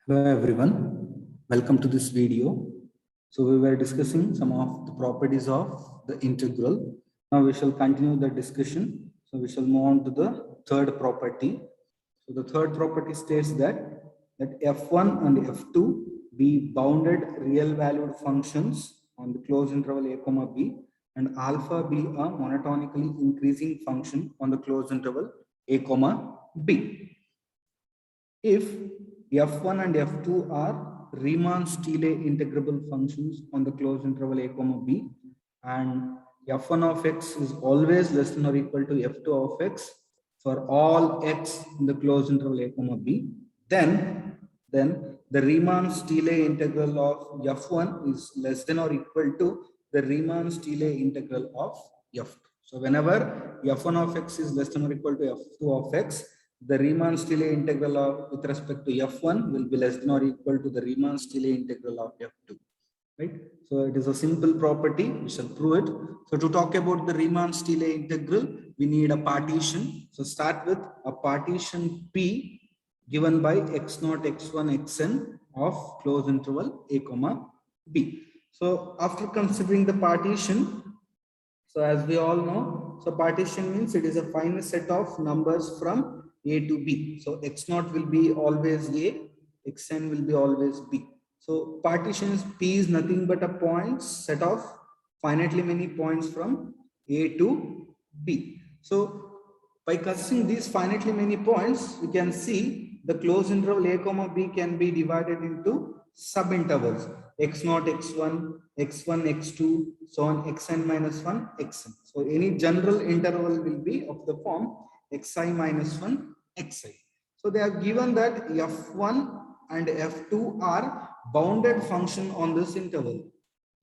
Hello everyone, welcome to this video. So we were discussing some of the properties of the integral. Now we shall continue the discussion. So we shall move on to the third property. So the third property states that f1 and f2 be bounded real valued functions on the closed interval a comma b, and alpha be a monotonically increasing function on the closed interval a comma b. If f1 and f2 are Riemann-Stieltjes integrable functions on the closed interval a comma b, and f1 of x is always less than or equal to f2 of x for all x in the closed interval a comma b, then the Riemann-Stieltjes integral of f1 is less than or equal to the Riemann-Stieltjes integral of f2. So whenever f1 of x is less than or equal to f2 of x, the Riemann-Stieltjes integral of with respect to f1 will be less than or equal to the Riemann-Stieltjes integral of f2. Right? So it is a simple property. We shall prove it. So to talk about the Riemann-Stieltjes integral, we need a partition. So start with a partition P given by x0, x1, xn of closed interval a comma b. So after considering the partition, so as we all know, so partition means it is a finite set of numbers from a to b. So x0 will be always a, xn will be always b. So partitions P is nothing but a points set of finitely many points from a to b. So by considering these finitely many points, we can see the closed interval a comma b can be divided into subintervals x0, x1, x1, x2, so on xn minus 1, xn. So any general interval will be of the form xi minus 1, xi. So they have given that f1 and f2 are bounded function on this interval.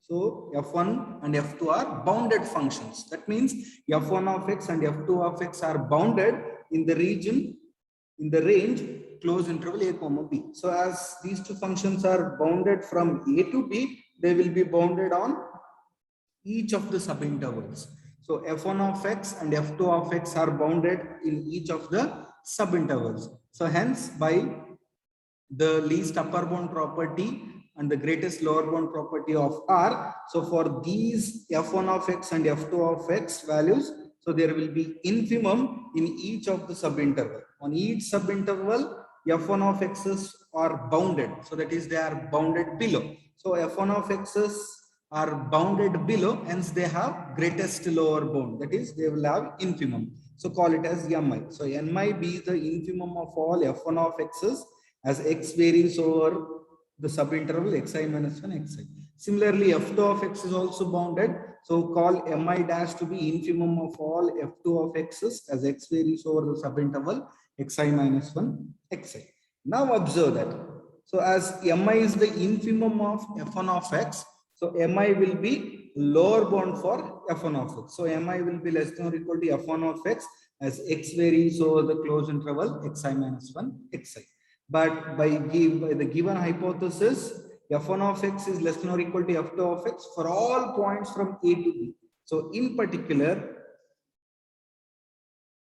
So f1 and f2 are bounded functions. That means f1 of x and f2 of x are bounded in the region, in the range closed interval a comma b. So as these two functions are bounded from a to b, they will be bounded on each of the subintervals. So f1 of x and f2 of x are bounded in each of the subintervals. So hence by the least upper bound property and the greatest lower bound property of R. So for these f1 of x and f2 of x values, so there will be infimum in each of the subinterval. On each subinterval, f1 of x's are bounded. So that is, they are bounded below. So f1 of x's are bounded below, hence they have greatest lower bound. That is, they will have infimum. So call it as mi. So mi be the infimum of all f1 of x's as x varies over the subinterval xi minus 1, xi. Similarly, f2 of x is also bounded. So call mi dash to be infimum of all f2 of x's as x varies over the subinterval xi minus 1, xi. Now observe that. So as mi is the infimum of f1 of x, so mi will be lower bound for f1 of x. So mi will be less than or equal to f1 of x as x varies over the closed interval xi minus 1, xi. But by the given hypothesis, f1 of x is less than or equal to f2 of x for all points from a to b. So in particular,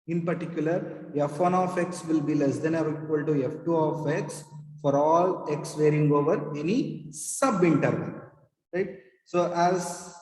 f1 of x will be less than or equal to f2 of x for all x varying over any subinterval, right? So as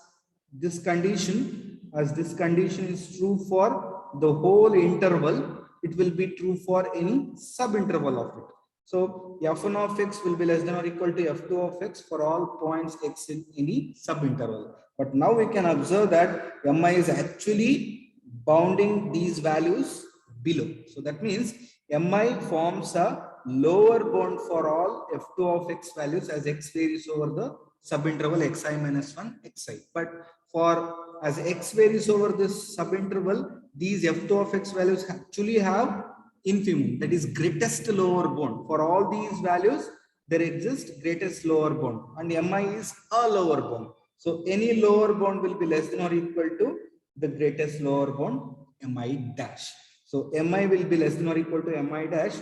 this condition is true for the whole interval, it will be true for any subinterval of it. So f1 of x will be less than or equal to f2 of x for all points x in any subinterval. But now we can observe that mi is actually bounding these values below. So that means mi forms a lower bound for all f2 of x values as x varies over the subinterval xi minus 1, xi. But for as x varies over this subinterval, these f2 of x values actually have infimum, that is greatest lower bound. For all these values, there exists greatest lower bound, and mi is a lower bound. So any lower bound will be less than or equal to the greatest lower bound mi dash. So mi will be less than or equal to mi dash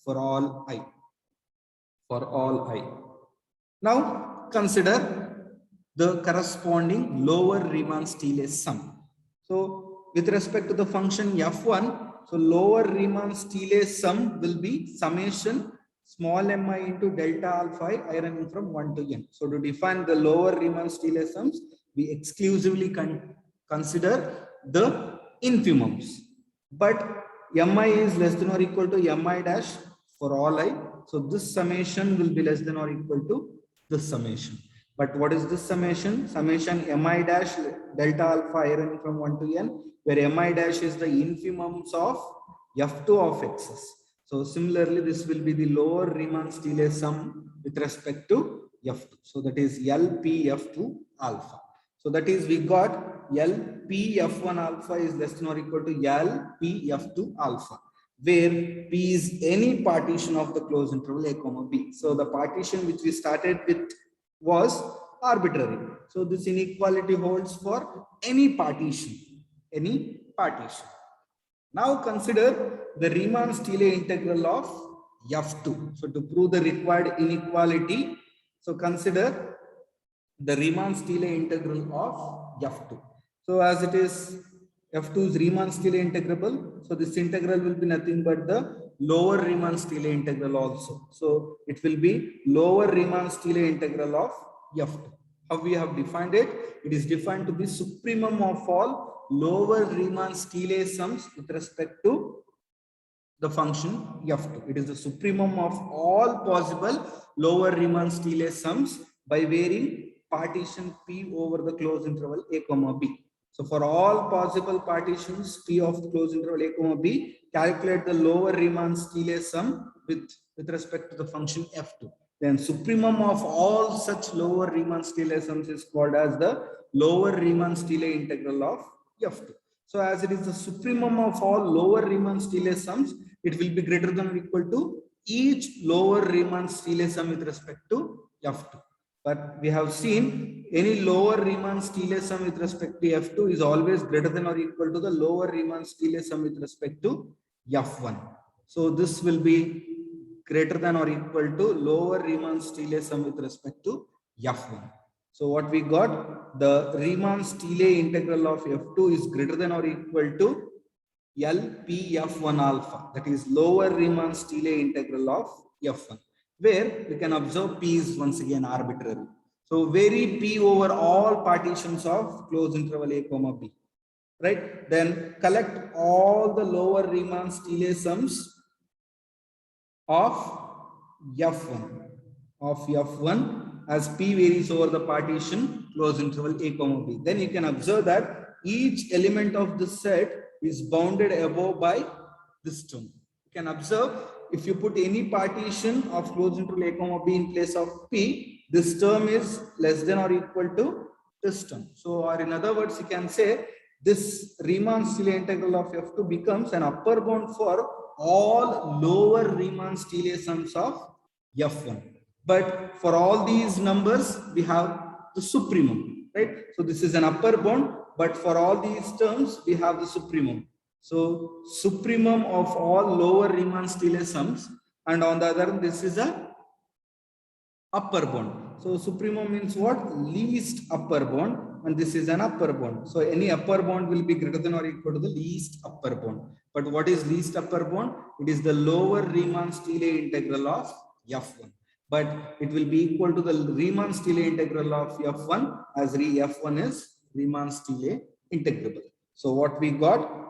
for all I. Now consider the corresponding lower Riemann-Stieltjes sum. So with respect to the function f1, so lower Riemann-Stieltjes sum will be summation small mi into delta alpha I running from 1 to n. So to define the lower Riemann-Stieltjes sums, we exclusively consider the infimums. But mi is less than or equal to mi dash for all I. So this summation will be less than or equal to this summation. But what is this summation? Summation mi dash delta alpha I running from 1 to n, where mi dash is the infimums of f2 of x's. So similarly, this will be the lower Riemann-Stieltjes sum with respect to f2. So that is LPF2 alpha. So that is we got LPF1 alpha is less than or equal to LPF2 alpha, where P is any partition of the closed interval a comma b. So the partition which we started with was arbitrary. So this inequality holds for any partition, any partition. Now consider the Riemann-Stieltjes integral of f2. So to prove the required inequality, so consider the Riemann-Stieltjes integral of f2. So as it is f2 is Riemann-Stieltjes integrable, so this integral will be nothing but the lower Riemann-Stieltjes integral also. So it will be lower Riemann-Stieltjes integral of f2. How we have defined it? It is defined to be supremum of all lower Riemann-Stieltjes sums with respect to the function f2. It is the supremum of all possible lower Riemann-Stieltjes sums by varying partition P over the closed interval a comma b. So for all possible partitions P of the closed interval a comma b, calculate the lower Riemann-Stieltjes sum with respect to the function f2. Then supremum of all such lower Riemann-Stieltjes sums is called as the lower Riemann-Stieltjes integral of f2. So as it is the supremum of all lower Riemann-Stieltjes sums, it will be greater than or equal to each lower Riemann-Stieltjes sum with respect to f2. But we have seen any lower Riemann-Stieltjes sum with respect to f2 is always greater than or equal to the lower Riemann-Stieltjes sum with respect to f1. So this will be greater than or equal to lower Riemann-Stieltjes sum with respect to f1. So what we got, the Riemann-Stieltjes integral of f2 is greater than or equal to LPF1 alpha, that is lower Riemann-Stieltjes integral of f1, where we can observe P is once again arbitrary. So vary P over all partitions of closed interval a comma b, right? Then collect all the lower Riemann-Stieltjes sums of f1 as P varies over the partition closed interval a comma b. Then you can observe that each element of this set is bounded above by this term. You can observe if you put any partition of closed interval a comma b in place of P, this term is less than or equal to this term. So, or in other words, you can say this Riemann-Stieltjes integral of f2 becomes an upper bound for all lower Riemann-Stieltjes sums of f1. But for all these numbers, we have the supremum, right? So this is an upper bound, but for all these terms, we have the supremum. So supremum of all lower Riemann-Stieltjes sums, and on the other, this is a upper bound. So supremum means what? Least upper bound, and this is an upper bound. So any upper bound will be greater than or equal to the least upper bound. But what is least upper bound? It is the lower Riemann-Stieltjes integral of f1. But it will be equal to the Riemann-Stieltjes integral of f1, as f1 is Riemann-Stieltjes integrable. So what we got?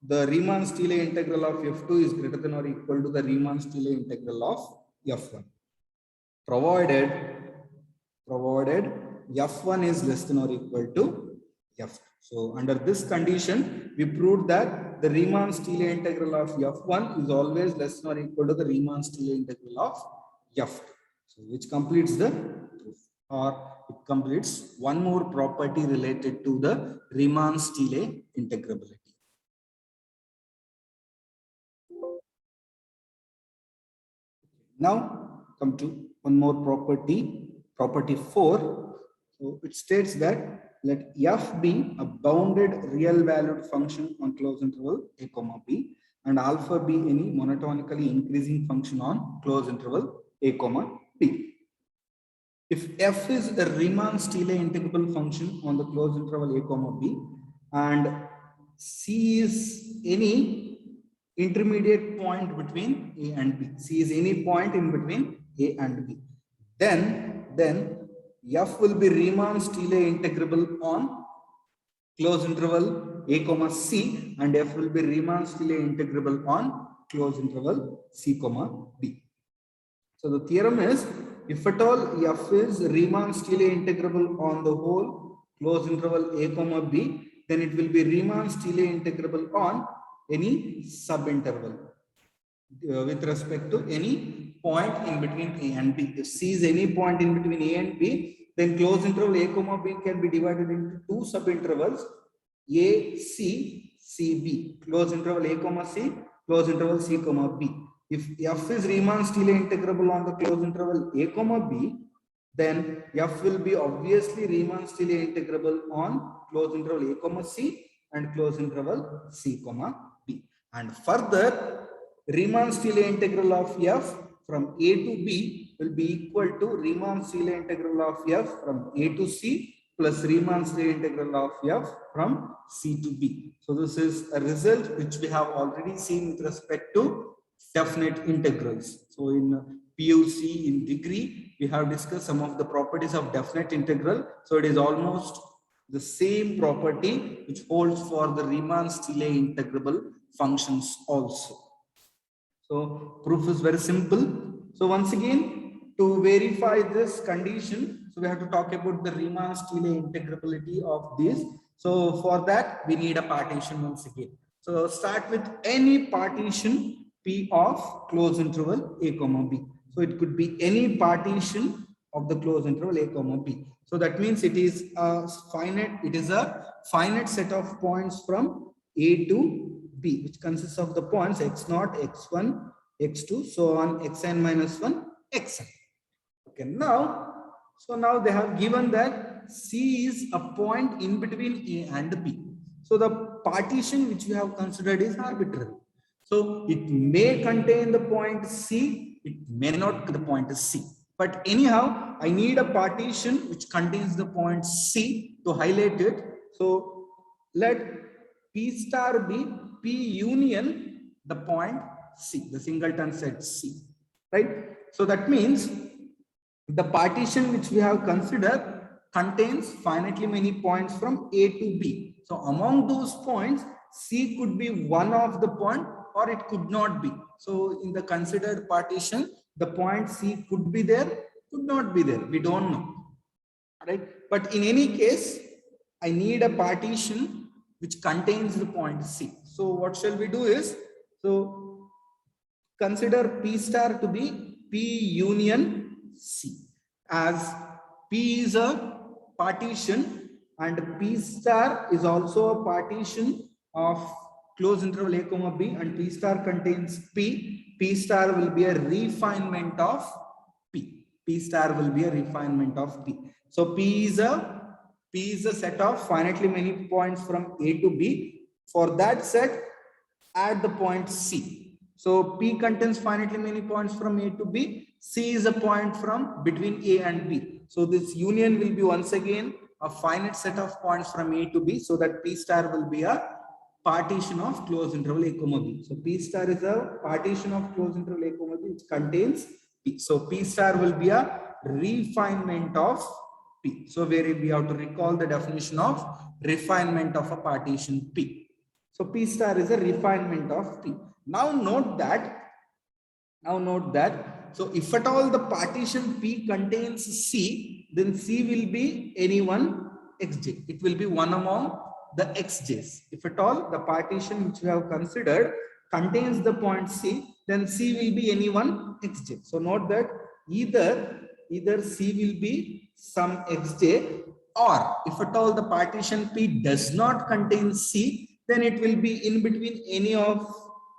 The Riemann-Stieltjes integral of f2 is greater than or equal to the Riemann-Stieltjes integral of f1. Provided f1 is less than or equal to f2. So under this condition, we proved that the Riemann-Stieltjes integral of f1 is always less than or equal to the Riemann-Stieltjes integral of f2. So which completes the proof, or it completes one more property related to the Riemann-Stieltjes integrability. Now come to one more property, property 4. So it states that let f be a bounded real valued function on closed interval a comma b, and alpha be any monotonically increasing function on closed interval a comma b. If f is a Riemann-Stieltjes integrable function on the closed interval a comma b, and c is any intermediate point between A and B. C is any point in between A and B. Then F will be Riemann-Stieltjes integrable on closed interval A comma C, and F will be Riemann-Stieltjes integrable on closed interval C comma B. So the theorem is, if at all F is Riemann-Stieltjes integrable on the whole closed interval A comma B, then it will be Riemann-Stieltjes integrable on any subinterval with respect to any point in between A and B. If C is any point in between A and B, then closed interval A comma B can be divided into two subintervals, A, C, C, B. Closed interval A comma C, closed interval C comma B. If F is Riemann-Stieltjes integrable on the closed interval A comma B, then F will be obviously Riemann-Stieltjes integrable on closed interval A comma C and closed interval C comma B. And further, Riemann-Stieltjes integral of F from A to B will be equal to Riemann-Stieltjes integral of F from A to C plus Riemann-Stieltjes integral of F from C to B. So this is a result which we have already seen with respect to definite integrals. So in PUC in degree, we have discussed some of the properties of definite integral. So it is almost the same property which holds for the Riemann-Stieltjes integrable functions also. So proof is very simple. So once again, to verify this condition, so we have to talk about the Riemann-Stieltjes integrability of this. So for that, we need a partition once again. So start with any partition P of closed interval A comma B. So it could be any partition of the closed interval A comma B. So that means it is a finite set of points from A to B, which consists of the points x0, x1, x2, so on xn minus 1, xn. Okay, now they have given that C is a point in between A and B. So the partition which we have considered is arbitrary. So it may contain the point C, it may not the point C. But anyhow, I need a partition which contains the point C to highlight it. So let P star be P union the point C, the singleton set C, right? So that means the partition which we have considered contains finitely many points from A to B. So among those points, C could be one of the point or it could not be. So in the considered partition, the point C could be there, could not be there. We don't know, right? But in any case, I need a partition which contains the point C. So what shall we do is, so consider P star to be P union C, as P is a partition and P star is also a partition of closed interval A comma B, and P star contains P. P star will be a refinement of P. P star will be a refinement of P. So P is a set of finitely many points from A to B. For that set, add the point C. So P contains finitely many points from A to B. C is a point from between A and B. So this union will be once again a finite set of points from A to B, so that P star will be a partition of closed interval A comma B. So P star is a partition of closed interval A comma B which contains P. So P star will be a refinement of P. So where we have to recall the definition of refinement of a partition P. So P star is a refinement of P. Now note that, so if at all the partition P contains C, then C will be any one xj. It will be one among the xj's. If at all the partition which we have considered contains the point C, then C will be any one xj. So note that either C will be some xj, or if at all the partition P does not contain C, then it will be in between any of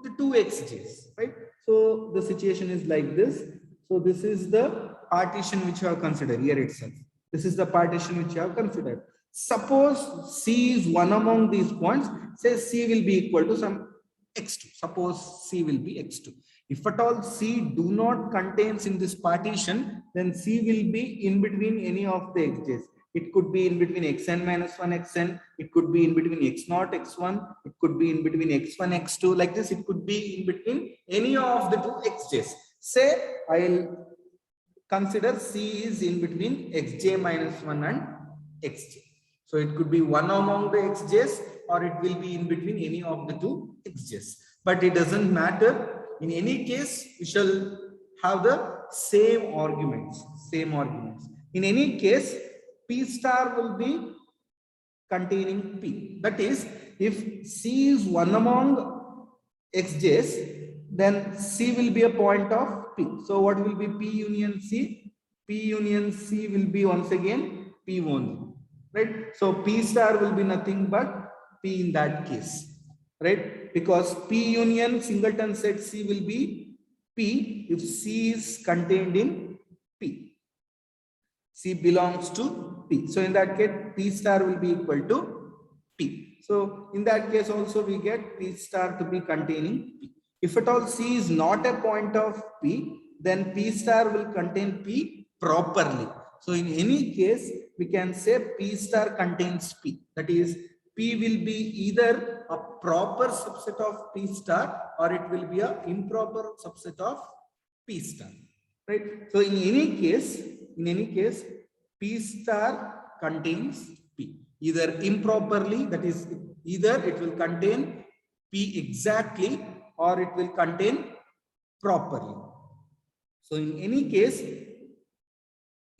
the two xj's, right? So the situation is like this. So this is the partition which you have considered here itself. This is the partition which you have considered. Suppose C is one among these points. Say C will be equal to some x2. Suppose C will be x2. If at all C do not contains in this partition, then C will be in between any of the xj's. It could be in between xn minus 1 xn. It could be in between x0 x1. It could be in between x1 x2. Like this, it could be in between any of the two xj's. Say I'll consider C is in between xj minus 1 and xj. So it could be one among the xj's, or it will be in between any of the two xj's. But it doesn't matter. In any case, we shall have the same arguments. In any case, P star will be containing P. That is, if C is one among xj's, then C will be a point of P. So what will be P union C? P union C will be once again P only, right? So P star will be nothing but P in that case, right? Because P union singleton set C will be P if C is contained in P. C belongs to P. So in that case, P star will be equal to P. So in that case also we get P star to be containing P. If at all C is not a point of P, then P star will contain P properly. So in any case, we can say P star contains P. That is, P will be either a proper subset of P star or it will be an improper subset of P star, right? So in any case, P star contains P. Either improperly, that is, either it will contain P exactly or it will contain properly. So in any case,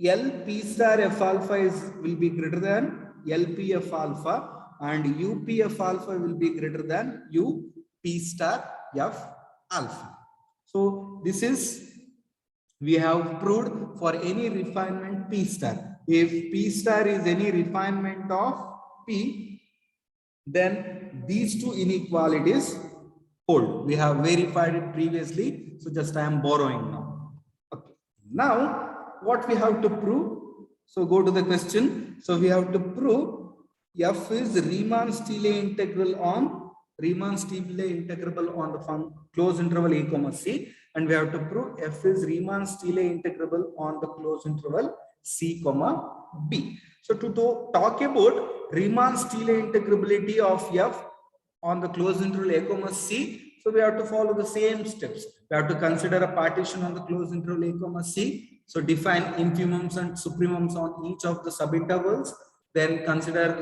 L P star F alpha will be greater than L P F alpha, and U P F alpha will be greater than U P star F alpha. So this is, we have proved for any refinement P star. If P star is any refinement of P, then these two inequalities hold. We have verified it previously, so just I am borrowing now. Okay. Now, what we have to prove? So go to the question. So we have to prove F is Riemann-Stieltjes integral on integrable on the closed interval a comma c, and we have to prove F is Riemann-Stieltjes integrable on the closed interval c comma b. So to talk about Riemann-Stieltjes integrability of F on the closed interval a comma c, so we have to follow the same steps. We have to consider a partition on the closed interval a comma c. So define infimums and supremums on each of the subintervals. Then consider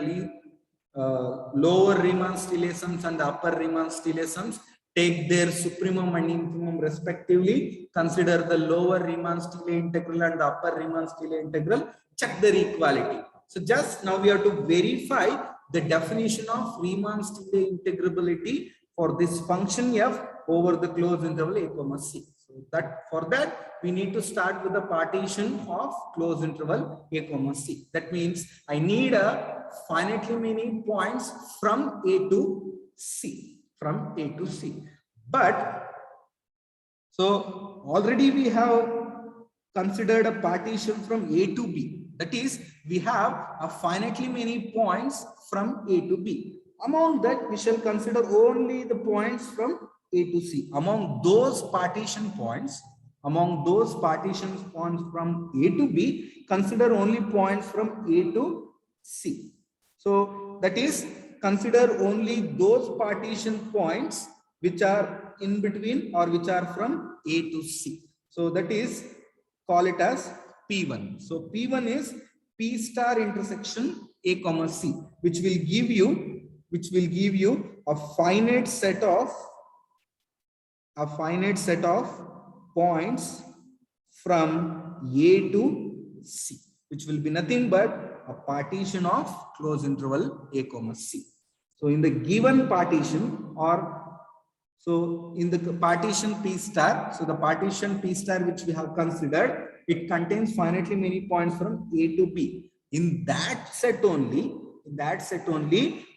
lower Riemann-Stieltjes sums and upper Riemann-Stieltjes sums. Take their supremum and infimum respectively. Consider the lower Riemann-Stieltjes integral and the upper Riemann-Stieltjes integral. Check their equality. So just now we have to verify the definition of Riemann-Stieltjes integrability for this function f over the closed interval a comma c. So that for that we need to start with the partition of closed interval a comma c. That means I need a finitely many points from a to c. But so already we have considered a partition from a to b. That is, we have a finitely many points from a to b. Among that, we shall consider only the points from a to c. Among those partition points from a to b, consider only points from a to c. So that is, consider only those partition points which are in between or which are from a to c. So that is, call it as P1. So P1 is P star intersection a comma c, which will give you a finite set of points from a to c, which will be nothing but a partition of closed interval a comma c. So in the given partition, in the partition P star, so the partition P star which we have considered, it contains finitely many points from a to b. In that set only,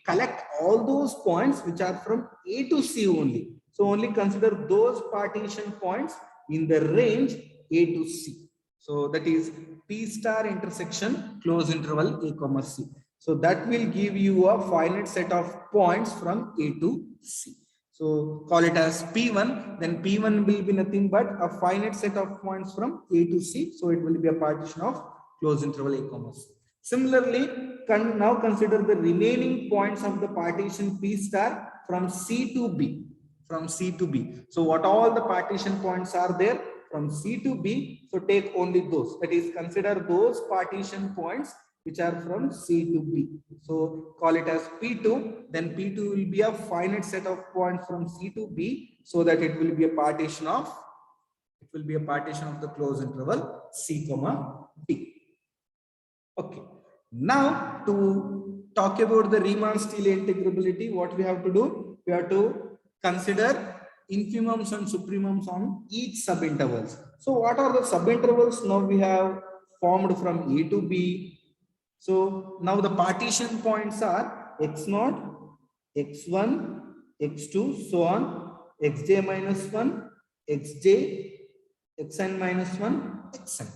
collect all those points which are from a to c only. So only consider those partition points in the range a to c. So that is P star intersection closed interval a comma c. So that will give you a finite set of points from a to c. So call it as P1, then P1 will be nothing but a finite set of points from a to c. So it will be a partition of closed interval a comma c. Similarly, now consider the remaining points of the partition P star from C to B. From C to B. So what all the partition points are there from C to B? So take only those. That is, consider those partition points which are from C to B. So call it as P2. Then P2 will be a finite set of points from C to B, so that it will be a partition of the closed interval C comma B. Okay. Now to talk about the Riemann-Stieltjes integrability, what we have to do? We have to consider infimums and supremums on each subintervals. So what are the subintervals now we have formed from A to B? So now the partition points are x0, x1, x2, so on, xj minus 1, xj, xn minus 1, xn.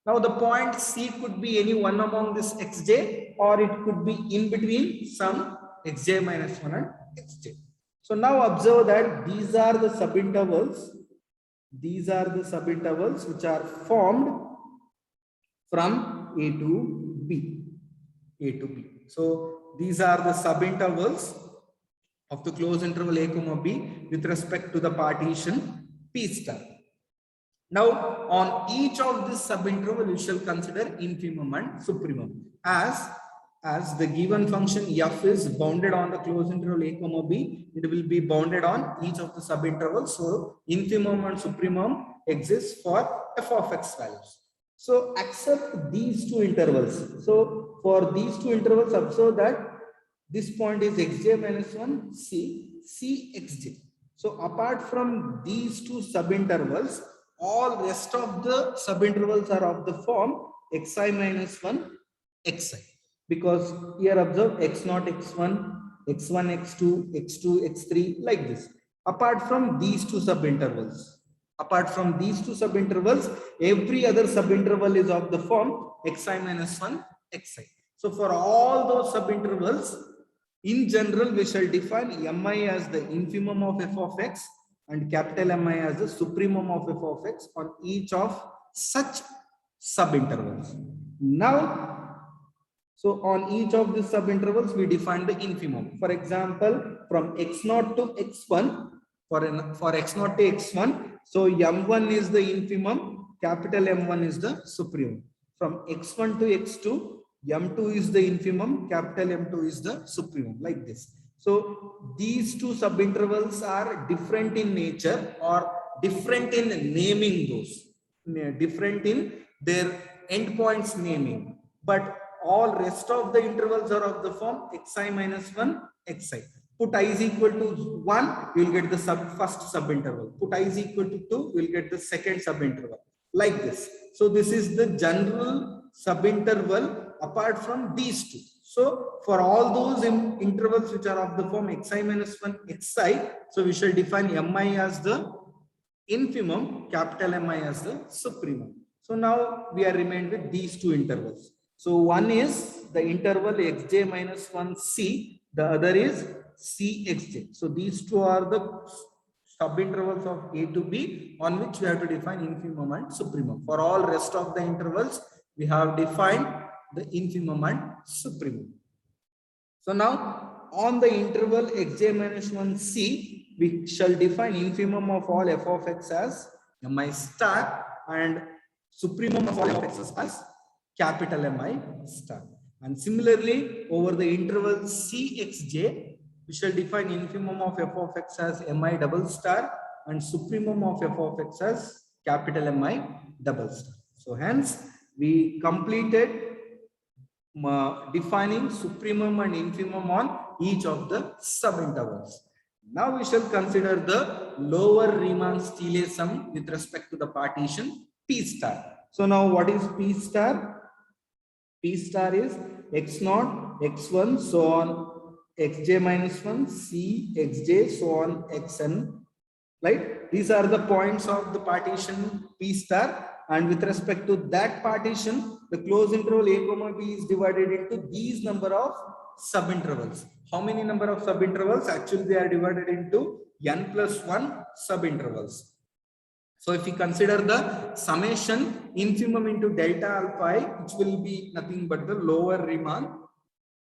Now the point C could be any one among this xj, or it could be in between some xj minus 1 and xj. So now observe that these are the subintervals. These are the subintervals which are formed from A to B. A to B. So these are the subintervals of the closed interval A comma B with respect to the partition P star. Now on each of this subinterval you shall consider infimum and supremum. As the given function f is bounded on the closed interval A comma B, it will be bounded on each of the subintervals. So infimum and supremum exists for f of x values. So accept these two intervals. So for these two intervals, observe that this point is xj minus 1, c xj. So apart from these two subintervals, all rest of the subintervals are of the form xi minus 1, xi. Because here observe x0, x1, x1, x2, x2, x3, like this. Apart from these two subintervals, every other subinterval is of the form xi minus 1, xi. So for all those subintervals, in general, we shall define mi as the infimum of f of x and capital Mi as the supremum of f of x on each of such subintervals. Now, so on each of these subintervals, we define the infimum. For example, from x0 to x1, for x0 to x1, so m1 is the infimum, capital M1 is the supremum. From x1 to x2, m2 is the infimum, capital M2 is the supremum, like this. So these two subintervals are different in nature or different in naming those, different in their endpoints naming, but all rest of the intervals are of the form xi minus 1, xi. Put I is equal to 1, you will get the first subinterval. Put I is equal to 2, you will get the second subinterval. Like this. So this is the general subinterval apart from these two. So for all those intervals which are of the form xi minus 1, xi, so we shall define mi as the infimum, capital Mi as the supremum. So now we are remained with these two intervals. So one is the interval xj minus 1c, the other is cxj. So these two are the subintervals of A to B on which we have to define infimum and supremum. For all rest of the intervals, we have defined the infimum and supremum. So now on the interval xj minus 1c, we shall define infimum of all f of x as mi star and supremum of all f of x as capital Mi star. And similarly, over the interval cxj, we shall define infimum of f of x as Mi double star and supremum of f of x as capital Mi double star. So hence, we completed defining supremum and infimum on each of the subintervals. Now we shall consider the lower Riemann-Stieltjes sum with respect to the partition P star. So now what is P star? P star is x0, x1, so on, xj minus 1, c, xj, so on, xn. Right? These are the points of the partition P star. And with respect to that partition, the closed interval A comma B is divided into these number of subintervals. How many number of subintervals? Actually, they are divided into n plus 1 subintervals. So if we consider the summation infimum into delta alpha I, which will be nothing but the lower Riemann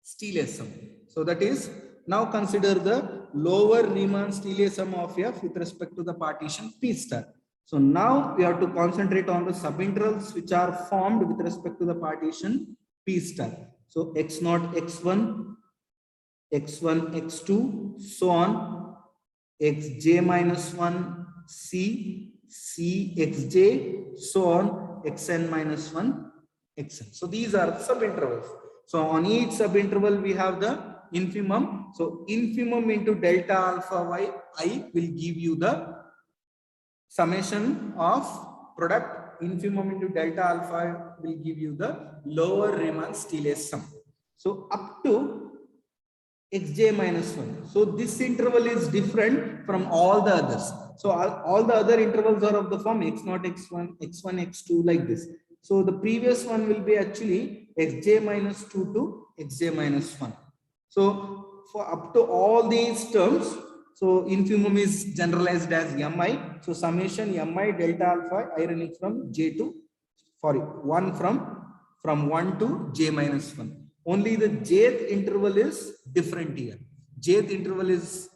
Stieltjes sum. So that is, now consider the lower Riemann Stieltjes sum of F with respect to the partition P star. So now we have to concentrate on the subintervals which are formed with respect to the partition P star. So x0, x1, x1, x2, so on, xj minus 1, c, c, xj, so on, xn minus 1, xn. So these are subintervals. So on each subinterval we have the infimum. So infimum into delta alpha y I will give you the summation of product. Infimum into delta alpha will give you the lower Riemann Stieltjes sum. So up to xj minus 1. So this interval is different from all the others. So all the other intervals are of the form x0, x1, x1, x2 like this. So the previous one will be actually xj minus 2 to xj minus 1. So for up to all these terms, so infimum is generalized as mi. So summation mi delta alpha I running from j to 1 from 1 to j minus 1. Only the jth interval is different here. Jth interval is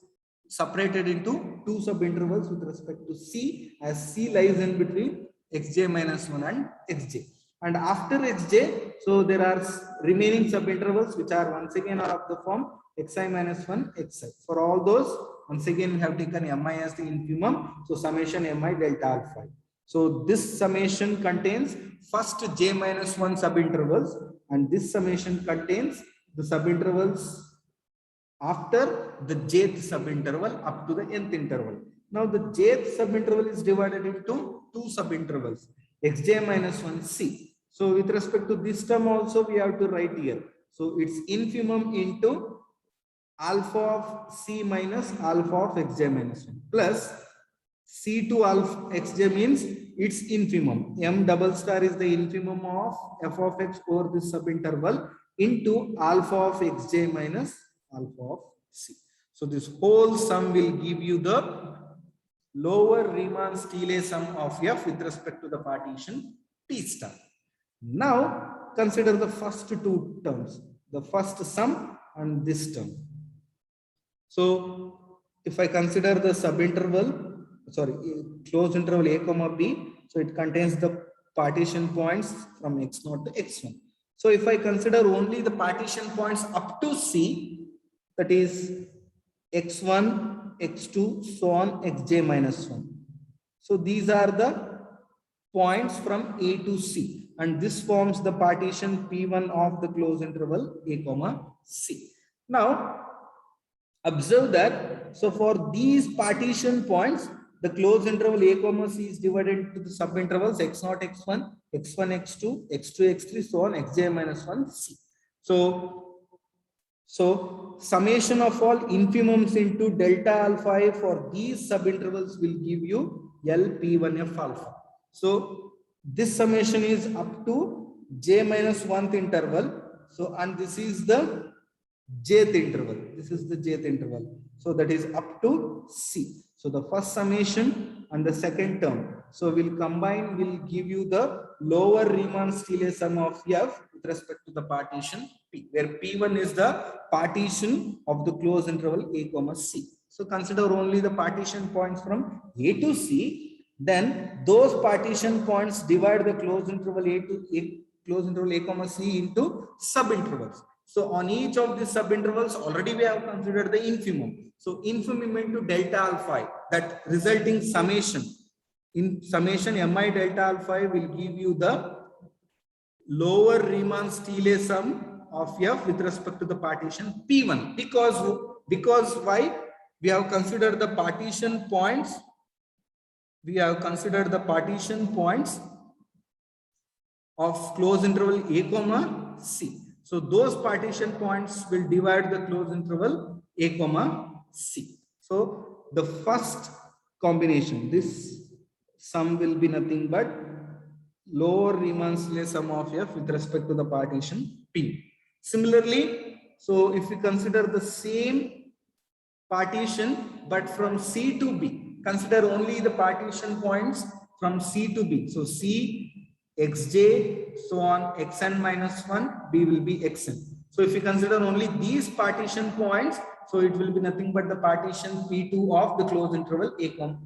separated into two subintervals with respect to c, as c lies in between xj minus 1 and xj. And after xj, so there are remaining subintervals which are once again are of the form xi minus 1, xi. For all those, once again we have taken mi as the infimum. So summation mi delta alpha. So this summation contains first j minus 1 subintervals, and this summation contains the subintervals after the jth subinterval up to the nth interval. Now the jth subinterval is divided into two subintervals, xj minus 1 c. So with respect to this term also we have to write here. So it's infimum into alpha of c minus alpha of xj minus 1 plus c to alpha xj means its infimum. M double star is the infimum of f of x over this subinterval into alpha of xj minus alpha of c. So this whole sum will give you the lower Riemann Stieltjes sum of f with respect to the partition P star. Now consider the first two terms, the first sum and this term. So if I consider the subinterval, closed interval a comma b, so it contains the partition points from x0 to x1. So if I consider only the partition points up to c, that is x1, x2, so on, xj minus 1. So these are the points from a to c, and this forms the partition p1 of the closed interval a comma c. Now observe that, so for these partition points, the closed interval a comma c is divided into the subintervals x0, x1, x1, x2, x2, x3, so on, xj minus 1 c. So summation of all infimums into delta alpha I for these subintervals will give you LP1F alpha. So this summation is up to j minus 1th interval. So and this is the jth interval. This is the jth interval. So that is up to c. So the first summation and the second term, so will combine, will give you the lower Riemann Stieltjes sum of f with respect to the partition p, where p1 is the partition of the closed interval a comma c. So consider only the partition points from a to c. Then those partition points divide the closed interval a comma c into subintervals. So on each of these subintervals, already we have considered the infimum. So infimum into delta alpha I, that resulting summation in summation mi delta alpha I will give you the lower Riemann Stieltjes sum of f with respect to the partition p1. Because why? We have considered the partition points. We have considered the partition points of closed interval a comma c. So those partition points will divide the closed interval a comma c. So the first combination, this sum will be nothing but lower Riemann Stieltjes sum of f with respect to the partition p. Similarly, so if we consider the same partition but from c to b, consider only the partition points from C to B. So C, xj, so on, xn minus 1, B will be xn. So if you consider only these partition points, so it will be nothing but the partition P2 of the closed interval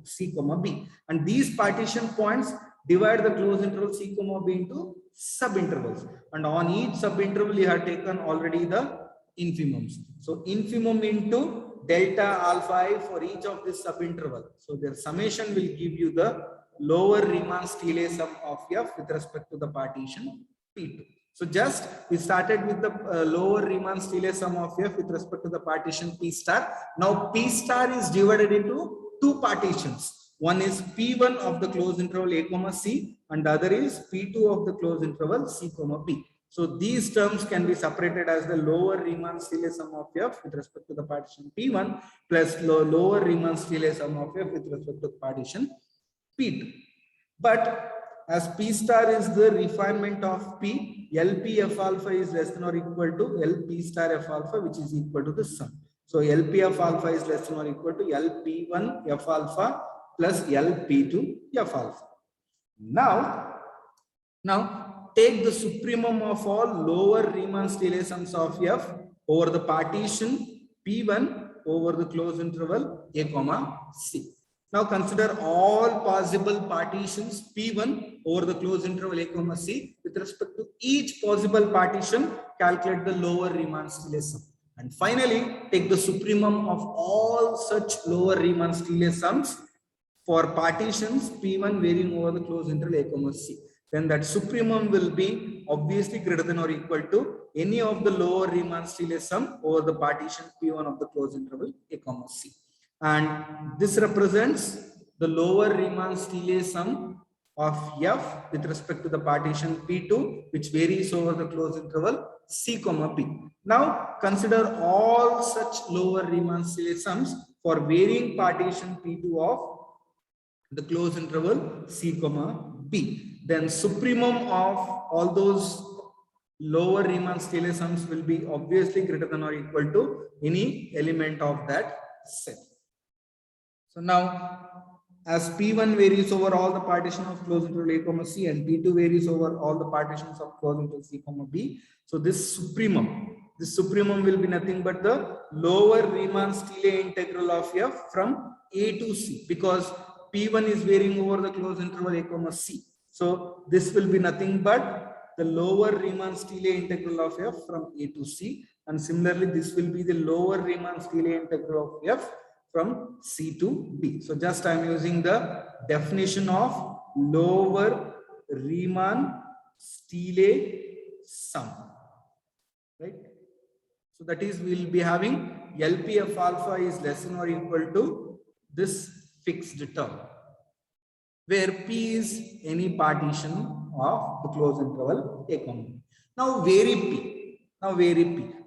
C, B. And these partition points divide the closed interval C, B into subintervals. And on each subinterval, you have taken already the infimums. So infimum into delta alpha I for each of this subinterval. So their summation will give you the lower Riemann-Stieltjes sum of F with respect to the partition P2. So just we started with the lower Riemann-Stieltjes sum of F with respect to the partition P star. Now P star is divided into two partitions. One is P1 of the closed interval A, C, and the other is P2 of the closed interval C, B. So these terms can be separated as the lower Riemann-Stieltjes sum of F with respect to the partition P1 plus lower Riemann-Stieltjes sum of F with respect to the partition P2. But as P star is the refinement of P, LP F alpha is less than or equal to LP star F alpha, which is equal to the sum. So LP F alpha is less than or equal to LP1 F alpha plus LP2 F alpha. Now take the supremum of all lower Riemann-Stieltjes sums of F over the partition P1 over the closed interval A, C. Now consider all possible partitions P1 over the closed interval A, C. With respect to each possible partition, calculate the lower Riemann-Stieltjes sum. And finally, take the supremum of all such lower Riemann-Stieltjes sums for partitions P1 varying over the closed interval A, C. Then that supremum will be obviously greater than or equal to any of the lower Riemann-Stieltjes sum over the partition P1 of the closed interval A, C. And this represents the lower Riemann-Stieltjes sum of F with respect to the partition P2, which varies over the closed interval C, B. Now consider all such lower Riemann-Stieltjes sums for varying partition P2 of the closed interval C, B. Then supremum of all those lower Riemann-Stieltjes sums will be obviously greater than or equal to any element of that set. So now, as P1 varies over all the partitions of closed interval A, C, and P2 varies over all the partitions of closed interval C, B, so this supremum will be nothing but the lower Riemann-Stieltjes integral of F from A to C, because P1 is varying over the closed interval A, C. So this will be nothing but the lower Riemann-Stieltjes integral of F from A to C, and similarly this will be the lower Riemann-Stieltjes integral of F from C to B. So just I am using the definition of lower Riemann-Stieltjes sum, right? So that is, we will be having LPF alpha is less than or equal to this fixed term, where P is any partition of the closed interval A, B. Now vary P.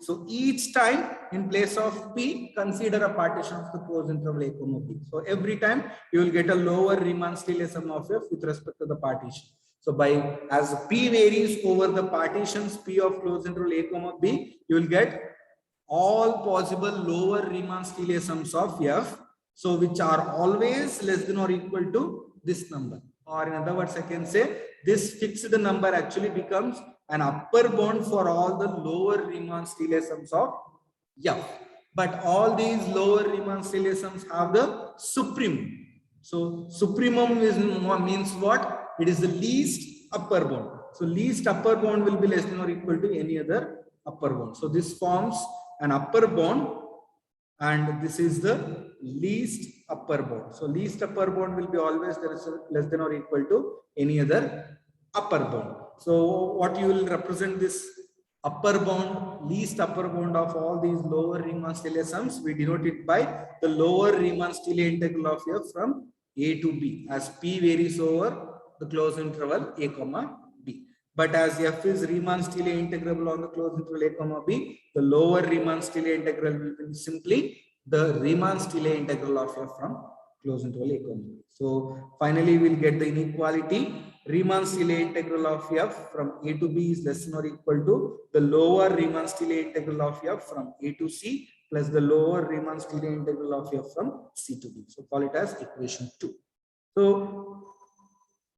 So each time in place of P, consider a partition of the closed interval A, B. So every time you will get a lower Riemann-Stieltjes sum of F with respect to the partition. So as P varies over the partitions P of closed interval A, B, you will get all possible lower Riemann-Stieltjes sums of F, so which are always less than or equal to this number. Or in other words, I can say this fixed number actually becomes an upper bound for all the lower Riemann-Stieltjes sums of F. But all these lower Riemann-Stieltjes sums have the supremum. So supremum means what? It is the least upper bound. So least upper bound will be less than or equal to any other upper bound. So this forms an upper bound, and this is the least upper bound. So least upper bound will be always less than or equal to any other upper bound. So what you will represent this upper bound, least upper bound of all these lower Riemann-Stieltjes sums, we denote it by the lower Riemann-Stieltjes integral of F from A to B, as P varies over the closed interval A, B. But as F is Riemann-Stieltjes integrable on the closed interval A, B, the lower Riemann-Stieltjes integral will be simply the Riemann-Stieltjes integral of F from closed interval A, B. So finally, we'll get the inequality. Riemann-Stieltjes integral of F from A to B is less than or equal to the lower Riemann-Stieltjes integral of F from A to C plus the lower Riemann-Stieltjes integral of F from C to B. So call it as equation 2. So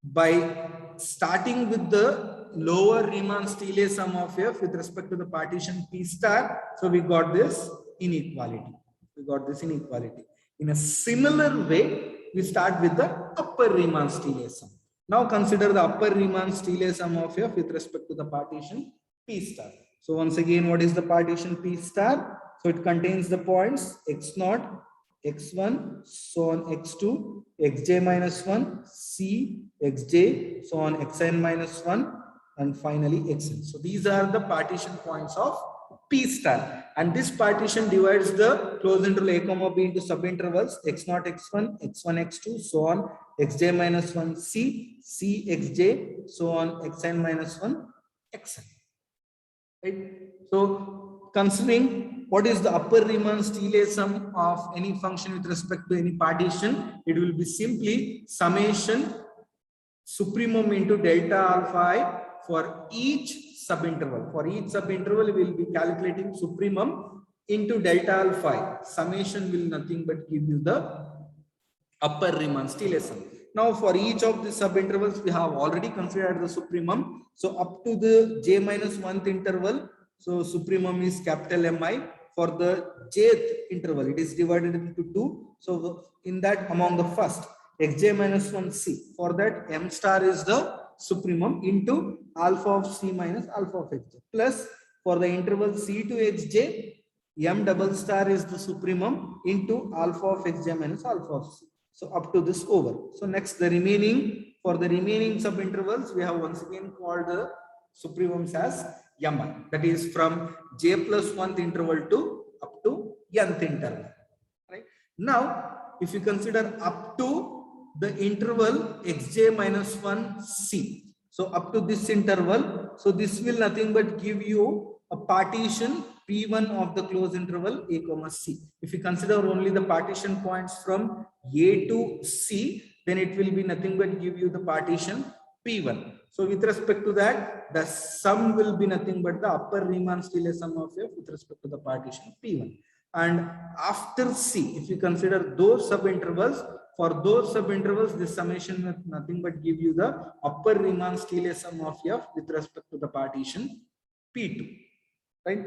by starting with the lower Riemann-Stieltjes sum of f with respect to the partition P star. So we got this inequality. In a similar way, we start with the upper Riemann-Stieltjes sum. Now consider the upper Riemann-Stieltjes sum of f with respect to the partition P star. So once again, what is the partition P star? So it contains the points x0, x1, so on x2, xj minus 1, c, xj, so on xn minus 1, and finally xn. So these are the partition points of P star, and this partition divides the closed interval a comma b into subintervals x0, x1, x1, x2, so on xj minus 1, c, c, xj, so on xn minus 1, xn. Right? So considering what is the upper Riemann-Stieltjes sum of any function with respect to any partition, it will be simply summation supremum into delta alpha I for each subinterval. For each subinterval, we will be calculating supremum into delta alpha I. Summation will nothing but give you the upper Riemann-Stieltjes sum. Now, for each of the subintervals, we have already considered the supremum. So, up to the j minus 1th interval, so supremum is capital Mi. For the jth interval, it is divided into 2. So, in that, among the first, xj minus 1c, for that m star is the supremum into alpha of c minus alpha of xj. Plus, for the interval c to xj, m double star is the supremum into alpha of xj minus alpha of c. So up to this over. So next, the remaining, for the remaining subintervals, we have once again called the supremums as mi. That is from j plus 1th interval to up to nth interval. Right? Now, if you consider up to the interval xj minus 1c. So up to this interval, so this will nothing but give you a partition P1 of the closed interval a comma c. If you consider only the partition points from a to c, then it will be nothing but give you the partition P1. So with respect to that, the sum will be nothing but the upper Riemann-Stieltjes sum of f with respect to the partition P1. And after c, if you consider those subintervals, for those subintervals, this summation will nothing but give you the upper Riemann-Stieltjes sum of f with respect to the partition P2. Right?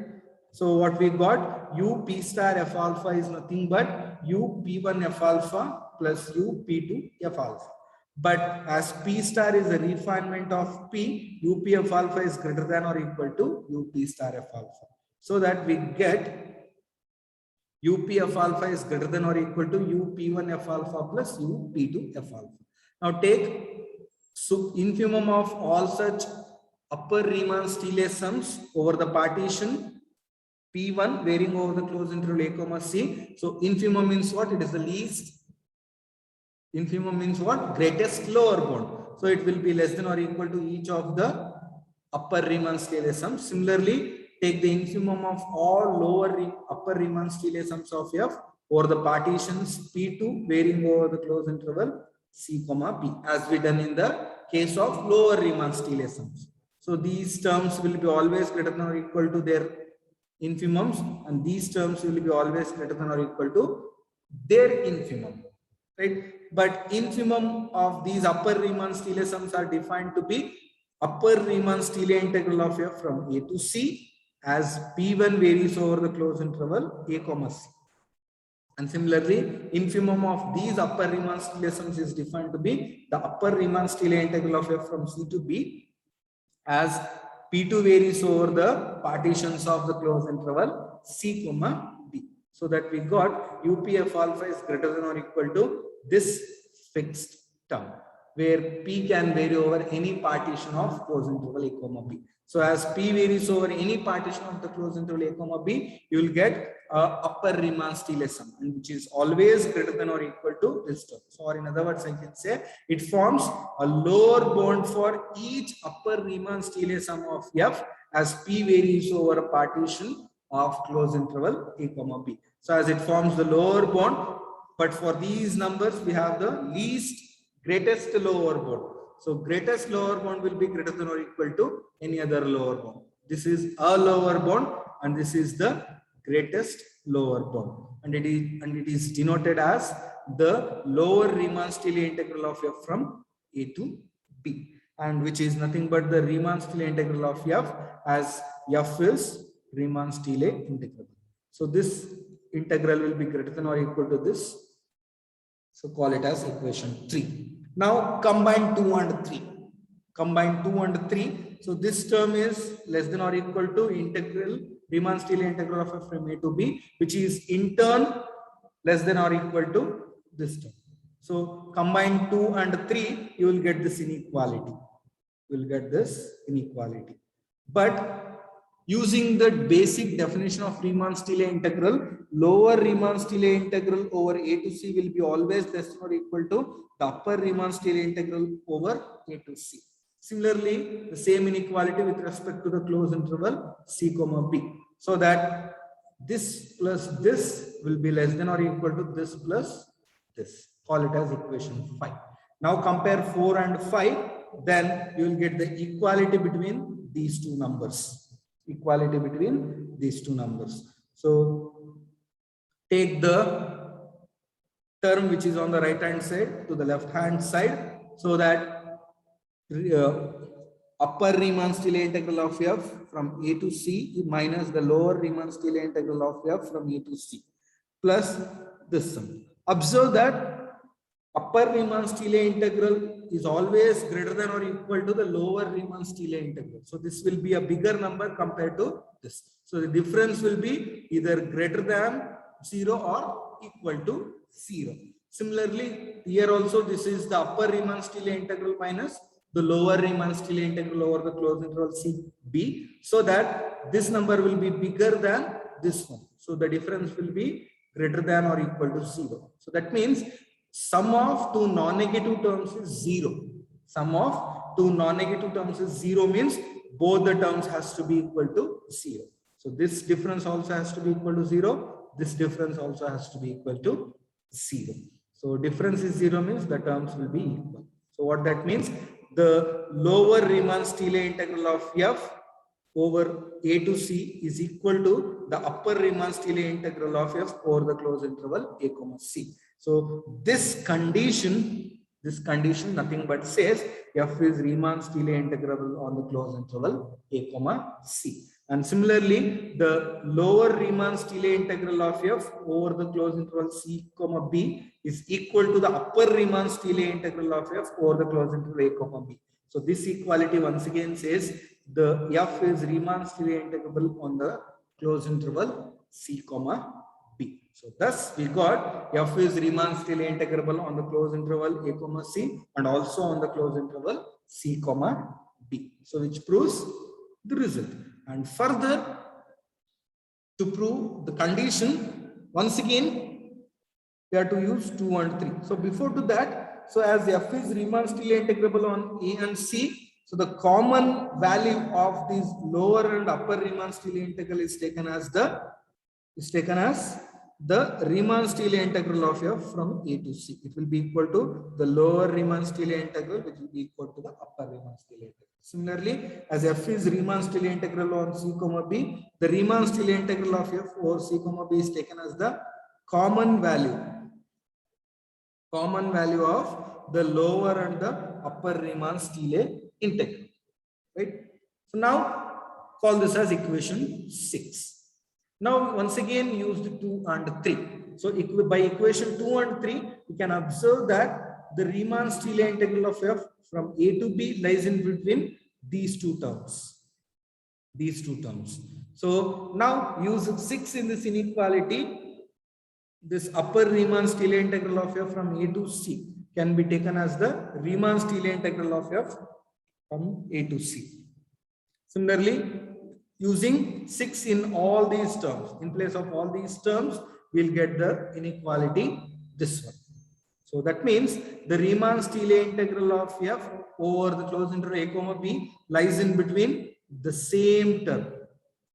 So what we got, u p star f alpha is nothing but u p1 f alpha plus u p2 f alpha. But as p star is a refinement of p, u p f alpha is greater than or equal to u p star f alpha. So that we get u p f alpha is greater than or equal to u p1 f alpha plus u p2 f alpha. Now take infimum of all such upper Riemann-Stieltjes sums over the partition P1 varying over the closed interval a comma c. So infimum means what? It is the least. Infimum means what? Greatest lower bound. So it will be less than or equal to each of the upper Riemann-Stieltjes sums. Similarly, take the infimum of all upper Riemann-Stieltjes sums of f over the partitions P2 varying over the closed interval c comma p, as we done in the case of lower Riemann-Stieltjes sums. So these terms will be always greater than or equal to their infimums, and these terms will be always greater than or equal to their infimum. Right? But infimum of these upper Riemann-Stieltjes sums are defined to be upper Riemann-Stieltjes integral of f from a to c, as P1 varies over the closed interval a comma c. And similarly, infimum of these upper Riemann-Stieltjes sums is defined to be the upper Riemann-Stieltjes integral of f from c to b, as P2 varies over the partitions of the closed interval c comma b. So that we got UPF alpha is greater than or equal to this fixed term, where P can vary over any partition of closed interval a comma b. So as P varies over any partition of the closed interval a comma b, you will get upper Riemann-Stieltjes sum, which is always greater than or equal to this term. So, or in other words, I can say it forms a lower bound for each upper Riemann-Stieltjes sum of f as P varies over a partition of closed interval a comma b. So as it forms the lower bound, but for these numbers we have the least greatest lower bound. So greatest lower bound will be greater than or equal to any other lower bound. This is a lower bound and this is the greatest lower bound, and it is denoted as the lower Riemann-Stieltjes integral of f from a to b, and which is nothing but the Riemann-Stieltjes integral of f, as f is Riemann-Stieltjes integral. So this integral will be greater than or equal to this. So call it as equation 3. Now combine 2 and 3. Combine 2 and 3. So this term is less than or equal to integral Riemann-Stieltjes integral of f from a to b, which is in turn less than or equal to this term. So combine 2 and 3, you will get this inequality. You will get this inequality. But using the basic definition of Riemann-Stieltjes integral, lower Riemann-Stieltjes integral over a to c will be always less than or equal to the upper Riemann-Stieltjes integral over a to c. Similarly, the same inequality with respect to the closed interval c comma b, so that this plus this will be less than or equal to this plus this. Call it as equation 5. Now compare 4 and 5, then you will get the equality between these two numbers. Equality between these two numbers. So take the term which is on the right hand side to the left hand side, so that upper Riemann-Stieltjes integral of f from a to c minus the lower Riemann-Stieltjes integral of f from a to c plus this sum. Observe that upper Riemann-Stieltjes integral is always greater than or equal to the lower Riemann-Stieltjes integral. So this will be a bigger number compared to this. So the difference will be either greater than 0 or equal to 0. Similarly, here also this is the upper Riemann-Stieltjes integral minus the lower Riemann-Stieltjes integral over the closed interval CB, so that this number will be bigger than this one. So the difference will be greater than or equal to 0. So that means sum of two non-negative terms is 0. Sum of two non-negative terms is 0 means both the terms has to be equal to 0. So this difference also has to be equal to 0. This difference also has to be equal to 0. So difference is 0 means the terms will be equal. So what that means? The lower Riemann-Stieltjes integral of f over a to c is equal to the upper Riemann-Stieltjes integral of f over the closed interval a comma c. So this condition nothing but says f is Riemann-Stieltjes integrable on the closed interval a comma c. And similarly, the lower Riemann-Stieltjes integral of f over the closed interval c comma b is equal to the upper Riemann-Stieltjes integral of f over the closed interval a comma b. So this equality once again says the f is Riemann-Stieltjes integrable on the closed interval c comma b. So thus we got f is Riemann-Stieltjes integrable on the closed interval a comma c and also on the closed interval c comma b. So which proves the result. And further, to prove the condition, once again we have to use 2 and 3. So before to that, so as f is Riemann-Stieltjes integrable on a and c, so the common value of these lower and upper Riemann-Stieltjes integral is taken as the Riemann-Stieltjes integral of f from a to c. It will be equal to the lower Riemann-Stieltjes integral, which will be equal to the upper Riemann-Stieltjes integral. Similarly, as f is Riemann-Stieltjes integral on c comma b, the Riemann-Stieltjes integral of f over c comma b is taken as the common value of the lower and the upper Riemann-Stieltjes integral. Right? So now call this as equation 6. Now once again use the 2 and 3. So by equation 2 and 3, we can observe that the Riemann-Stieltjes integral of f from a to b lies in between these two terms. So now use 6 in this inequality. This upper Riemann-Stieltjes integral of f from a to c can be taken as the Riemann-Stieltjes integral of f from a to c. Similarly, using 6 in all these terms, in place of all these terms, we'll get the inequality this one. So that means the Riemann-Stieltjes integral of f over the closed interval a comma b lies in between the same term.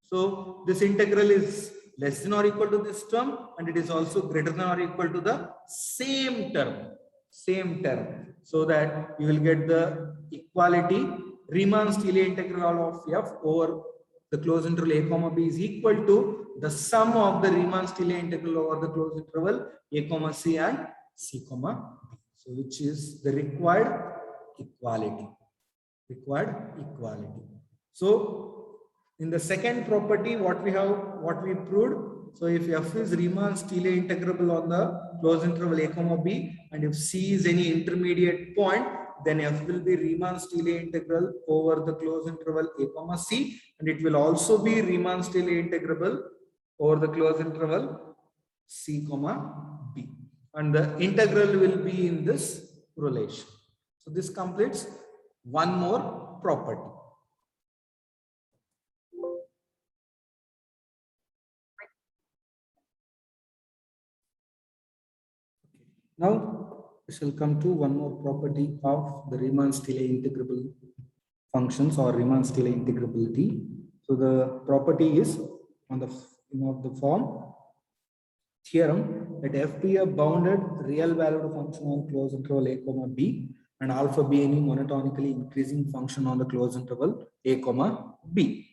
So this integral is less than or equal to this term, and it is also greater than or equal to the same term. So that you will get the equality Riemann-Stieltjes integral of f over the closed interval a comma b is equal to the sum of the Riemann-Stieltjes integral over the closed interval a comma c and c comma b. So which is the required equality. So in the second property, what we proved. So if f is Riemann-Stieltjes integrable on the closed interval a comma b, and if c is any intermediate point, then f will be Riemann-Stieltjes integral over the closed interval a comma c, and it will also be Riemann-Stieltjes integrable over the closed interval c comma b, and the integral will be in this relation. So this completes one more property. Now we shall come to one more property of the Riemann-Stieltjes integrable functions or Riemann-Stieltjes integrability. So the property is on the form theorem that f be a bounded real valued function on closed interval a comma b, and alpha be any monotonically increasing function on the closed interval a comma b.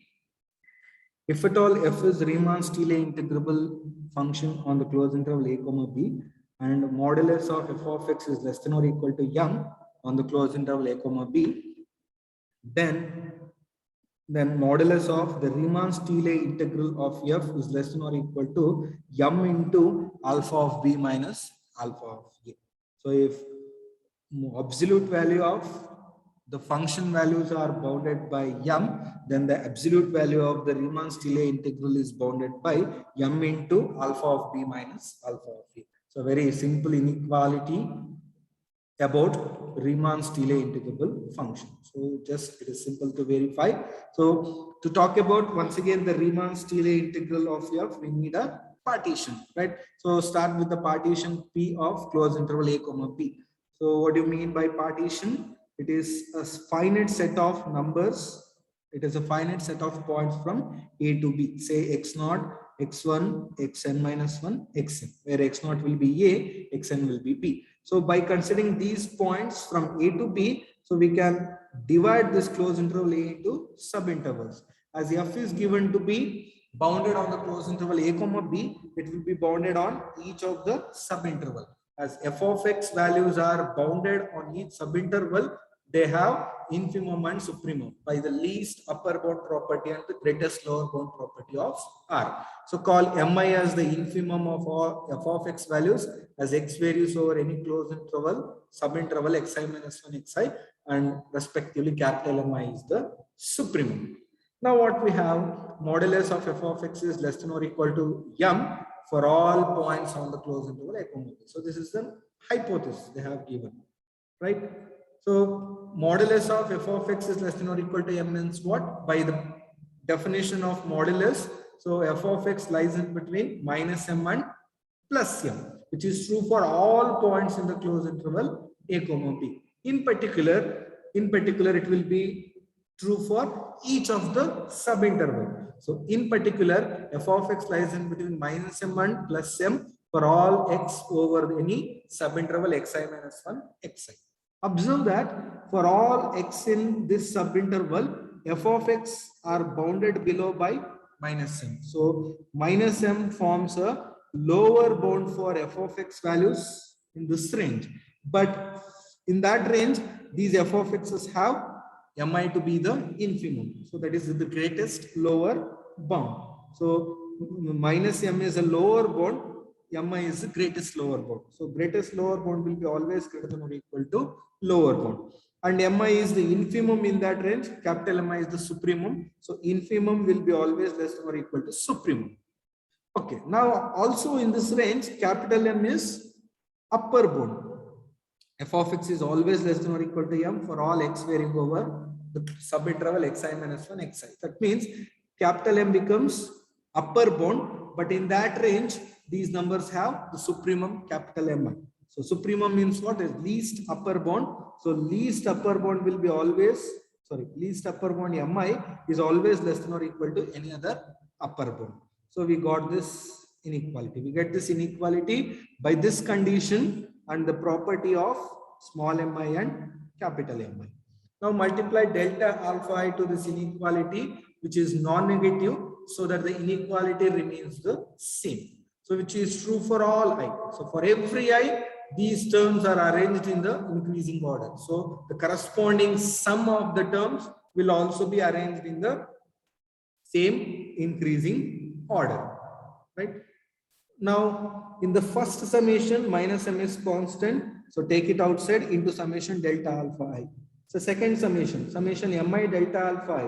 If at all f is Riemann-Stieltjes integrable function on the closed interval a comma b, and modulus of f of x is less than or equal to m on the closed interval a comma b, then modulus of the Riemann-Stieltjes integral of f is less than or equal to m into alpha of b minus alpha of a. So if absolute value of the function values are bounded by m, then the absolute value of the Riemann-Stieltjes integral is bounded by m into alpha of b minus alpha of a. So very simple inequality about Riemann-Stieltjes integrable function. So just it is simple to verify. So to talk about once again the Riemann-Stieltjes integral of f, we need a partition, right? So start with the partition P of closed interval a comma b. So what do you mean by partition? It is a finite set of numbers. It is a finite set of points from a to b. Say x0, x1, xn minus 1, xn, where x0 will be a, xn will be b. So by considering these points from a to b, so we can divide this closed interval a into subintervals. As f is given to be bounded on the closed interval a comma b, it will be bounded on each of the subinterval. As f of x values are bounded on each subinterval, they have infimum and supremum by the least upper bound property and the greatest lower bound property of R. So call mi as the infimum of all f of x values as x varies over any closed interval, subinterval xi minus 1 xi, and respectively capital Mi is the supremum. Now what we have, modulus of f of x is less than or equal to m for all points on the closed interval a comma b. So this is the hypothesis they have given, right? So modulus of f of x is less than or equal to m means what? By the definition of modulus, so f of x lies in between minus m and plus m, which is true for all points in the closed interval a comma b. In particular, it will be true for each of the subinterval. So in particular, f of x lies in between minus m and plus m for all x over any subinterval xi minus 1 xi. Observe that for all x in this subinterval, f of x are bounded below by minus m. So minus m forms a lower bound for f of x values in this range. But in that range, these f of x's have mi to be the infimum. So that is the greatest lower bound. So minus m is a lower bound, mi is the greatest lower bound. So greatest lower bound will be always greater than or equal to lower bound. And mi is the infimum in that range, capital Mi is the supremum. So infimum will be always less than or equal to supremum. Okay, now also in this range, capital M is upper bound. F of x is always less than or equal to m for all x varying over the subinterval xi minus 1 xi. That means capital M becomes upper bound, but in that range, these numbers have the supremum capital Mi. So supremum means what? Is least upper bound. So least upper bound will be always, least upper bound Mi is always less than or equal to any other upper bound. So we got this inequality. We get this inequality by this condition and the property of small mi and capital Mi. Now multiply delta alpha I to this inequality, which is non-negative, so that the inequality remains the same. So which is true for all I. So for every I, these terms are arranged in the increasing order. So the corresponding sum of the terms will also be arranged in the same increasing order, right? Now, in the first summation, minus m is constant. So take it outside into summation delta alpha I. So second summation, summation mi delta alpha I,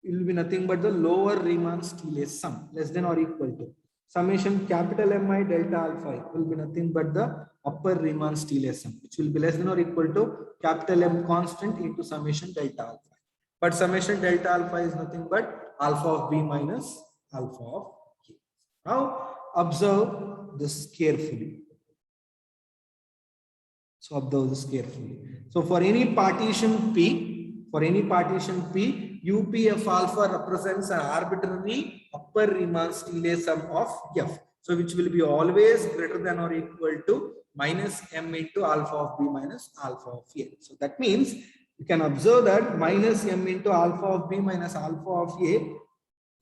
it will be nothing but the lower Riemann-Stieltjes sum, less than or equal to. Summation capital Mi delta alpha I will be nothing but the upper Riemann-Stieltjes sum, which will be less than or equal to capital M constant into summation delta alpha. But summation delta alpha is nothing but alpha of B minus alpha of K. Now observe this carefully. So observe this carefully. So for any partition P, UP of alpha represents an arbitrary upper Riemann-Stieltjes sum of F. So which will be always greater than or equal to minus M into alpha of B minus alpha of A. So that means you can observe that minus M into alpha of B minus alpha of A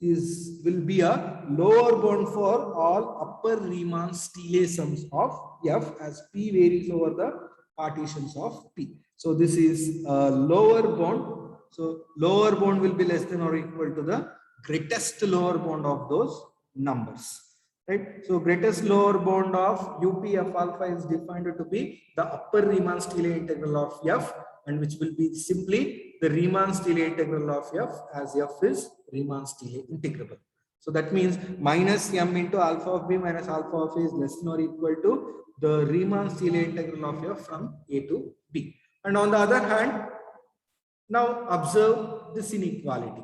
will be a lower bound for all upper Riemann-Stieltjes sums of F as P varies over the partitions of P. So this is a lower bound. So lower bound will be less than or equal to the greatest lower bound of those numbers, right? So greatest lower bound of UP of alpha is defined to be the upper Riemann-Stieltjes integral of F, and which will be simply the Riemann-Stieltjes integral of F, as F is Riemann-Stieltjes integrable. So that means minus M into alpha of B minus alpha of A is less than or equal to the Riemann-Stieltjes integral of F from A to B. And on the other hand, now observe this inequality,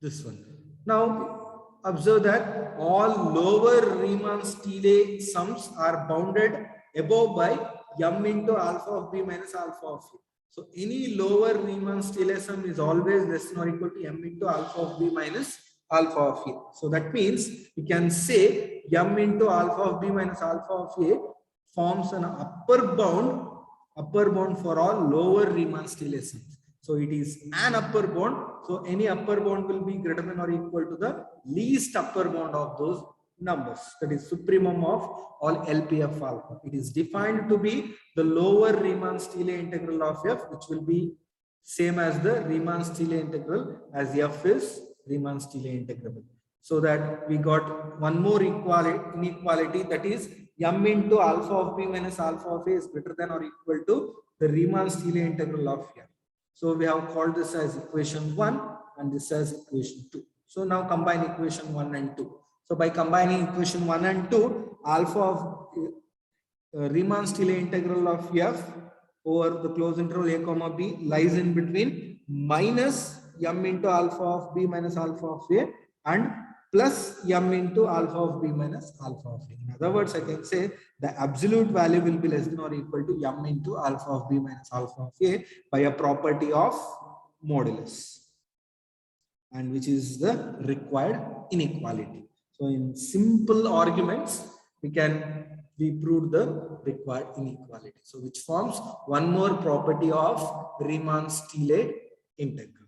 this one. Now observe that all lower Riemann-Stieltjes sums are bounded above by M into alpha of B minus alpha of A. So any lower Riemann-Stieltjes sum is always less than or equal to M into alpha of B minus alpha of A. So that means you can say M into alpha of B minus alpha of A forms an upper bound for all lower Riemann-Stieltjes sums. So it is an upper bound. So any upper bound will be greater than or equal to the least upper bound of those numbers. That is supremum of all LPF alpha. It is defined to be the lower Riemann-Stieltjes integral of F, which will be same as the Riemann-Stieltjes integral, as F is Riemann-Stieltjes integrable. So that we got one more inequality, that is M into alpha of B minus alpha of A is greater than or equal to the Riemann-Stieltjes integral of F. So we have called this as equation 1 and this as equation 2. So now combine equation 1 and 2. So by combining equation 1 and 2, alpha of Riemann-Stieltjes integral of F over the closed interval A comma B lies in between minus M into alpha of B minus alpha of A and plus M into alpha of B minus alpha of A. In other words, I can say the absolute value will be less than or equal to M into alpha of B minus alpha of A by a property of modulus, and which is the required inequality. So in simple arguments, we prove the required inequality. So which forms one more property of Riemann-Stieltjes integral.